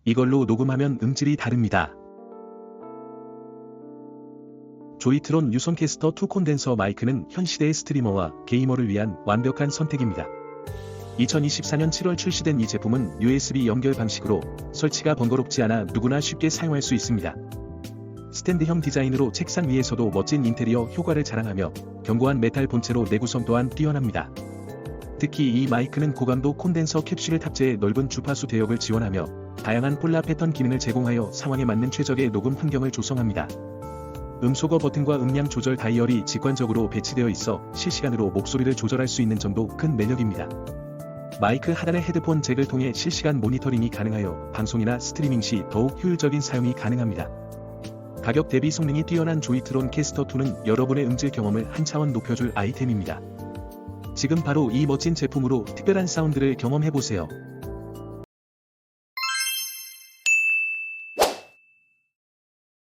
이걸로 녹음하면 음질이 다릅니다. 조이트론 유선캐스터 2 콘덴서 마이크는 현 시대의 스트리머와 게이머를 위한 완벽한 선택입니다. 2024년 7월 출시된 이 제품은 USB 연결 방식으로 설치가 번거롭지 않아 누구나 쉽게 사용할 수 있습니다. 스탠드형 디자인으로 책상 위에서도 멋진 인테리어 효과를 자랑하며 견고한 메탈 본체로 내구성 또한 뛰어납니다. 특히 이 마이크는 고감도 콘덴서 캡슐을 탑재해 넓은 주파수 대역을 지원하며 다양한 폴라 패턴 기능을 제공하여 상황에 맞는 최적의 녹음 환경을 조성합니다. 음소거 버튼과 음량 조절 다이얼이 직관적으로 배치되어 있어 실시간으로 목소리를 조절할 수 있는 점도 큰 매력입니다. 마이크 하단의 헤드폰 잭을 통해 실시간 모니터링이 가능하여 방송이나 스트리밍 시 더욱 효율적인 사용이 가능합니다. 가격 대비 성능이 뛰어난 조이트론 캐스터 2는 여러분의 음질 경험을 한 차원 높여줄 아이템입니다. 지금 바로 이 멋진 제품으로 특별한 사운드를 경험해보세요.